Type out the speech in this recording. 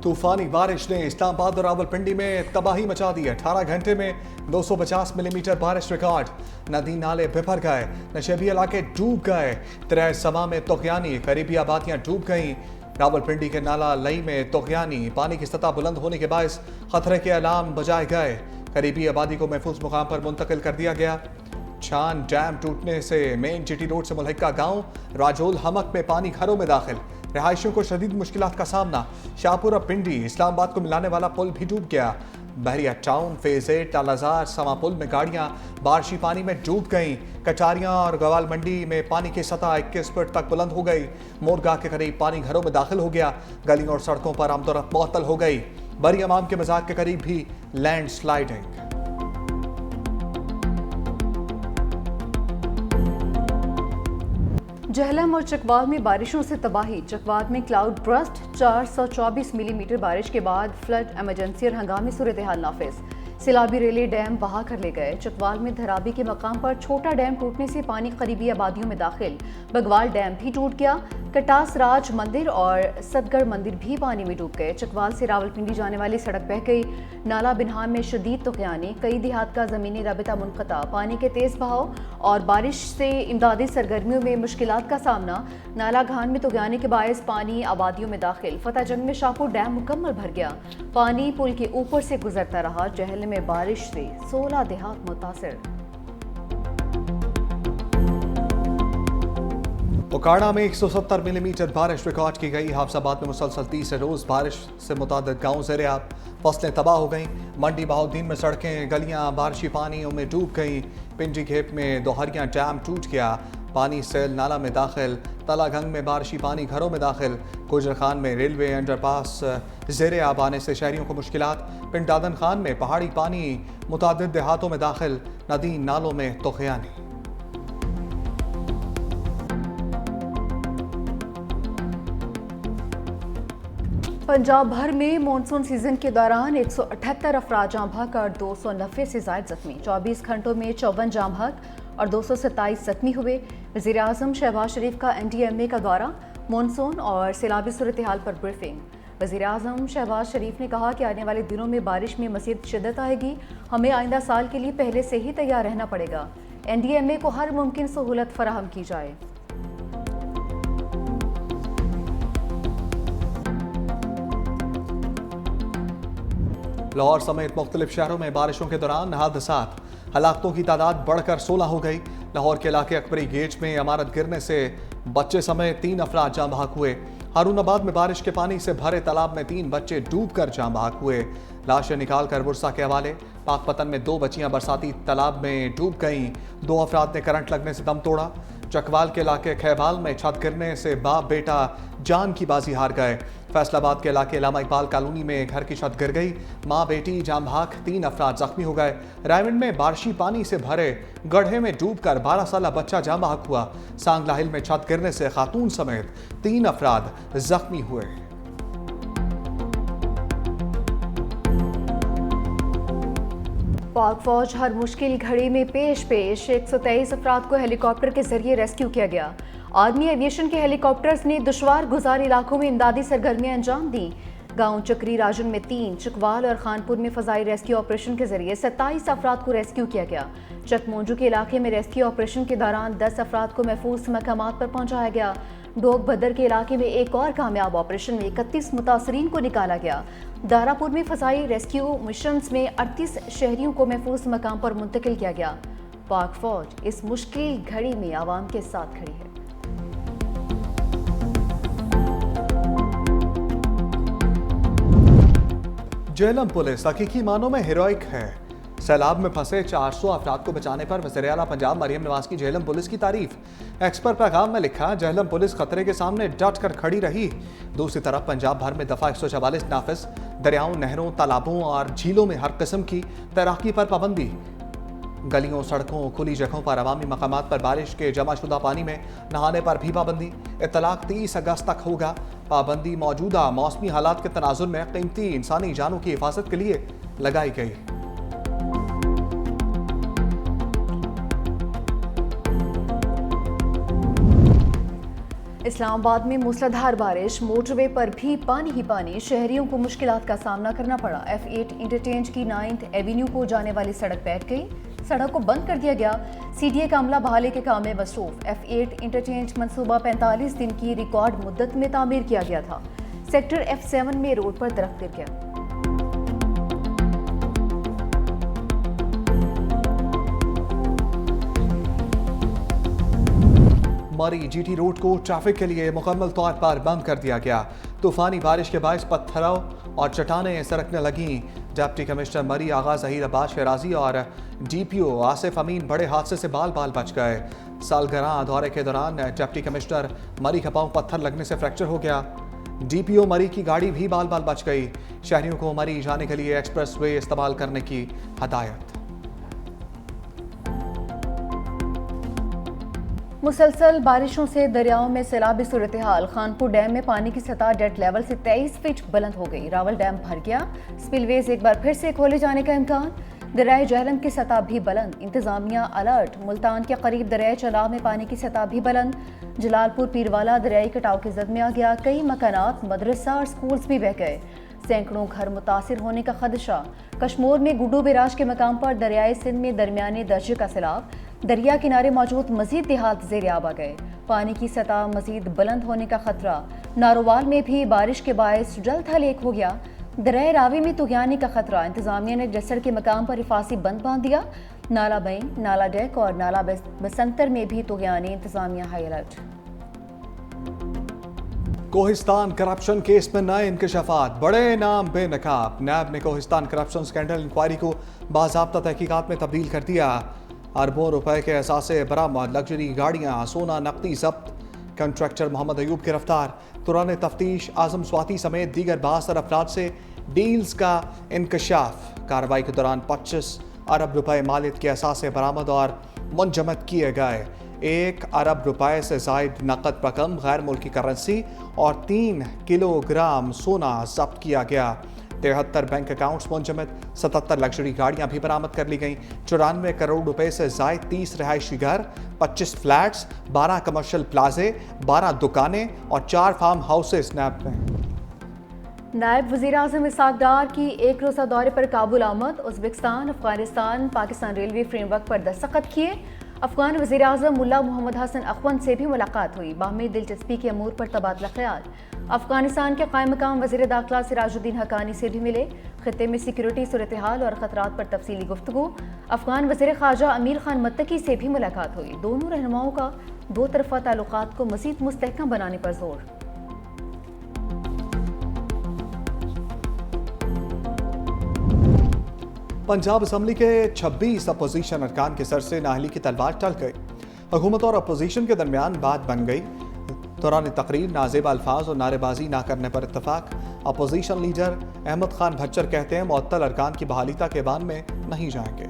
तूफानी बारिश ने इस्लामाबाद और रावलपिंडी में तबाही मचा दी। 18 घंटे में 250 मिलीमीटर बारिश रिकॉर्ड। नदी नाले बिफर गए, नशेबी इलाके डूब गए। तराय समा में तोगयानी, करीबी आबादियां डूब गईं। रावलपिंडी के नाला लई में तोगयानी, पानी की सतह बुलंद होने के बायस खतरे के अलार्म बजाए गए। करीबी आबादी को महफूज मुकाम पर मुंतकिल कर दिया गया। छान डैम टूटने से मेन जीटी रोड से मुल्हिका गांव राजोल हमक में पानी घरों में दाखिल। रिहायशियों को शदीद मुश्किलात का सामना। शाहपुरा पिंडी इस्लामाबाद को मिलाने वाला पुल भी डूब गया। बहरिया टाउन फेज 8 टालाजार समा पुल में गाड़ियां बारिशी पानी में डूब गईं। कटारियां और गवाल मंडी में पानी की सतह 21 फुट तक बुलंद हो गई। मोरगाह के करीब पानी घरों में दाखिल हो गया। गलियों और सड़कों पर आमदोरफ्त मुअत्तल हो गई। बरी इमाम के मज़ार के करीब भी लैंड स्लाइडिंग। जहलम और चकवाल में बारिशों से तबाही। चकवाल में क्लाउड बर्स्ट, 424 मिलीमीटर बारिश के बाद फ्लड इमरजेंसी और हंगामी सूरत हाल नाफिज। सिलाबी रेले डैम बहा कर ले गए। चकवाल में धराबी के मकाम पर छोटा डैम टूटने से पानी करीबी आबादियों में दाखिल। बगवाल डैम भी टूट गया। कटास राज मंदिर और सदगढ़ मंदिर भी पानी में डूब गए। चकवाल से रावलपिंडी जाने वाली सड़क बह गई। नाला बिनहान में शदीद तोगयानी, कई देहात का ज़मीनी राबिता मुनक़ता। पानी के तेज़ बहाव और बारिश से इमदादी सरगर्मियों में मुश्किलात का सामना। नाला घान में तोगयानी के बायस पानी आबादियों में दाखिल। फतेह जंग में शाहपुर डैम मुकम्मल भर गया। पानी पुल के ऊपर से गुजरता रहा। जहल में बारिश से 16 देहात मुतासिर। उकाड़ा में 170 मिलीमीटर बारिश रिकॉर्ड की गई। हाफसाबाद में मुसलसल तीसरे रोज बारिश से मुतादिद गाँव ज़ेर-ए-आब, फसलें तबाह हो गईं। मंडी बहाउद्दीन में सड़कें गलियां बारिशी पानियों में डूब गईं। पिंडी घेप में दोहरिया डैम टूट गया। पानी सेल नाला में दाखिल। तलागंग में बारिशी पानी घरों में दाखिल। गुजर खान में रेलवे अंडरपास ज़ेर-ए-आब आने से शहरियों को मुश्किलात। पिंड दादन खान में पहाड़ी पानी मुतादिद देहातों में दाखिल। नदी नालों में तोगयानी। पंजाब भर में मानसून सीजन के दौरान 178 अफराद जाँ बहक और 290 से ज़ायद जख्मी। 24 घंटों में 54 जाँ बहक और 227 जख्मी हुए। वज़ीर आज़म शहबाज शरीफ का NDMA का दौरा, मानसून और सैलाबी सूरत हाल पर ब्रीफिंग। वज़ीर आज़म शहबाज शरीफ ने कहा कि आने वाले दिनों में बारिश में मज़ीद शिद्दत आएगी। हमें आइंदा साल के लिए पहले से ही तैयार रहना पड़ेगा। NDMA को हर मुमकिन सहूलत फराहम की जाए। लाहौर समेत मुख्तलिफ शहरों में बारिशों के दौरान हादसात। हलाकतों की तादाद बढ़कर 16 हो गई। लाहौर के इलाके अकबरी गेट में इमारत गिरने से बच्चे समेत 3 अफराद जाँ बहक हुए। हारूनाबाद में बारिश के पानी से भरे तालाब में 3 बच्चे डूब कर जाँ बहक हुए। लाशें निकाल कर बुरसा के हवाले। पाकपतन में 2 बच्चियां बरसाती तालाब में डूब गईं। 2 अफराद ने करंट लगने से दम तोड़ा। चकवाल के इलाके खैबाल में छत गिरने से बाप बेटा जान की बाजी हार गए। फैसलाबाद के इलाके इलामा इकबाल कॉलोनी में घर की छत गिर गई। माँ बेटी जाँ बहक, 3 अफराद जख्मी हो गए। रायविंड में बारिशी पानी से भरे गड्ढे में डूबकर 12 साला बच्चा जाँ बहक हुआ। सांगला हिल में छत गिरने से खातून समेत 3 अफराद जख्मी हुए। पाक फौज हर मुश्किल घड़ी में पेश 123 अफराद को हेलीकॉप्टर के जरिए रेस्क्यू किया गया। आर्मी एविएशन के हेलीकॉप्टर्स ने दुश्वार गुजार इलाकों में इमदादी सरगर्मियां अंजाम दी। गांव चक्री राजन में 3, चकवाल और खानपुर में फजाई रेस्क्यू ऑपरेशन के जरिए 27 अफराद को रेस्क्यू किया गया। चकमोंजू के इलाके में रेस्क्यू ऑपरेशन के दौरान 10 अफराद को महफूज मकामात पर पहुंचाया गया। डोग बदर के इलाके में एक और कामयाब ऑपरेशन में 31 मुतासरीन को निकाला गया। दारापुर में फजाई रेस्क्यू मिशन में 38 शहरियों को महफूज मकाम पर मुंतकिल किया गया। पाक फौज इस मुश्किल घड़ी में आवाम के साथ खड़ी है। जेहलम पुलिस हकीकी मानों में हीरोइक है। सैलाब में फंसे 400 अफराद को बचाने पर वज़ीर आला पंजाब मरियम नवाज की जेहलम पुलिस की तारीफ। एक्सपर्ट पैगाम में लिखा, जेहलम पुलिस खतरे के सामने डट कर खड़ी रही। दूसरी तरफ पंजाब भर में दफा 144 नाफिज। दरियाओं, नहरों, तालाबों और झीलों में हर किस्म की तैराकी पर पाबंदी। गलियों, सड़कों, खुली जगहों पर अवामी मकामात पर बारिश के जमाशुदा पानी में नहाने पर भी पाबंदी। इत्तलाक 30 अगस्त तक होगा। पाबंदी मौजूदा मौसमी हालात के तनाजुर में कीमती इंसानी जानों की हिफाजत के लिए लगाई गई। اسلام آباد میں موسلادھار بارش، موٹر وے پر بھی پانی ہی پانی، شہریوں کو مشکلات کا سامنا کرنا پڑا۔ F8 انٹرچینج کی 9th ایونیو کو جانے والی سڑک بیٹھ گئی، سڑک کو بند کر دیا گیا۔ CDA کا عملہ بحالی کے کام میں مصروف۔ F8 انٹرچینج منصوبہ 45 دن کی ریکارڈ مدت میں تعمیر کیا گیا تھا۔ سیکٹر F7 میں روڈ پر درخت گر گیا۔ مری GT روڈ کو ٹریفک کے لیے مکمل طور پر بند کر دیا گیا۔ طوفانی بارش کے باعث پتھروں اور چٹانیں سرکنے لگیں۔ ڈپٹی کمشنر مری آغا ظہیر عباس شیرازی اور DPO آصف امین بڑے حادثے سے بال بال بچ گئے۔ سالگرہ دورے کے دوران ڈپٹی کمشنر مری کا پاؤں پتھر لگنے سے فریکچر ہو گیا۔ DPO مری کی گاڑی بھی بال بال بچ گئی۔ شہریوں کو مری جانے کے لیے ایکسپریس وے استعمال کرنے کی ہدایت۔ مسلسل بارشوں سے دریاؤں میں سیلابی صورتحال۔ خانپور ڈیم میں پانی کی سطح ڈیڈ لیول سے 23 فٹ بلند ہو گئی۔ راول ڈیم بھر گیا، سپل ویز ایک بار پھر سے کھولے جانے کا امکان۔ دریائے جہلم کی سطح بھی بلند، انتظامیہ الرٹ۔ ملتان کے قریب دریائے چناب میں پانی کی سطح بھی بلند۔ جلال پور پیروالا دریائی کٹاؤ کی زد میں آ گیا، کئی مکانات، مدرسہ اور سکولز بھی بہہ گئے، سینکڑوں گھر متاثر ہونے کا خدشہ۔ کشمور میں گڈو بیراج کے مقام پر دریائے سندھ میں درمیانے درجے کا سیلاب، دریا کنارے موجود مزید دیہات زیر آب آ گئے، پانی کی سطح مزید بلند ہونے کا خطرہ۔ نارووال میں بھی بارش کے باعث جلد حل ایک ہو گیا، دریائے راوی میں طغیانی کا خطرہ، انتظامیہ نے جسر کے مقام پر حفاظتی بند باندھ دیا۔ نالا بین، نالا ڈیک اور نالا بسنتر میں بھی طغیانی، انتظامیہ high alert. Kohistan corruption case میں نئے انکشافات، بڑے نام بے نقاب۔ نیب نے کوہستان کرپشن سکینڈل انکوائری کو باضابطہ تحقیقات میں تبدیل کر دیا۔ اربوں روپے کے اثاثے برآمد، لگژری گاڑیاں، سونا نقدی ضبط۔ کنٹریکٹر محمد ایوب گرفتار۔ دوران تفتیش اعظم سواتی سمیت دیگر 72 افراد سے ڈیلز کا انکشاف۔ کارروائی کے دوران 25 ارب روپے مالیت کے اثاثے برآمد اور منجمد کیے گئے۔ 1 ارب روپے سے زائد نقد رقم، غیر ملکی کرنسی اور 3 کلو گرام سونا ضبط کیا گیا۔ 73 بینک اکاؤنٹس منجمد، 77 لگژری گاڑیاں بھی برآمد کر لی گئیں۔ 94 کروڑ روپے سے زائد 30 رہائشی گھر، 25 فلیٹس، 12 کمرشل پلازے، 12 دکانیں اور 4 فارم ہاؤسز نیب میں۔ نائب وزیر اعظم اسحاق ڈار کی ایک روزہ دورے پر کابل آمد، Uzbekistan, Afghanistan, Pakistan railway framework پر دستخط کیے۔ افغان وزیر اعظم ملا محمد حسن اخوند سے بھی ملاقات ہوئی، باہمی دلچسپی کے امور پر تبادلہ خیال۔ افغانستان کے قائم مقام وزیر داخلہ سراج الدین حقانی سے بھی ملے، خطے میں سیکیورٹی صورتحال اور خطرات پر تفصیلی گفتگو۔ افغان وزیر خارجہ امیر خان متکی سے بھی ملاقات ہوئی، دونوں رہنماؤں کا دو طرفہ تعلقات کو مزید مستحکم بنانے پر زور۔ پنجاب اسمبلی کے 26 اپوزیشن ارکان کے سر سے نااہلی کی تلوار ٹل گئی، حکومت اور اپوزیشن کے درمیان بات بن گئی۔ دوران تقریر نازیبا الفاظ اور نعرے بازی نہ کرنے پر اتفاق۔ اپوزیشن لیڈر احمد خان بھچر کہتے ہیں معطل ارکان کی بحالی تک ایوان میں نہیں جائیں گے۔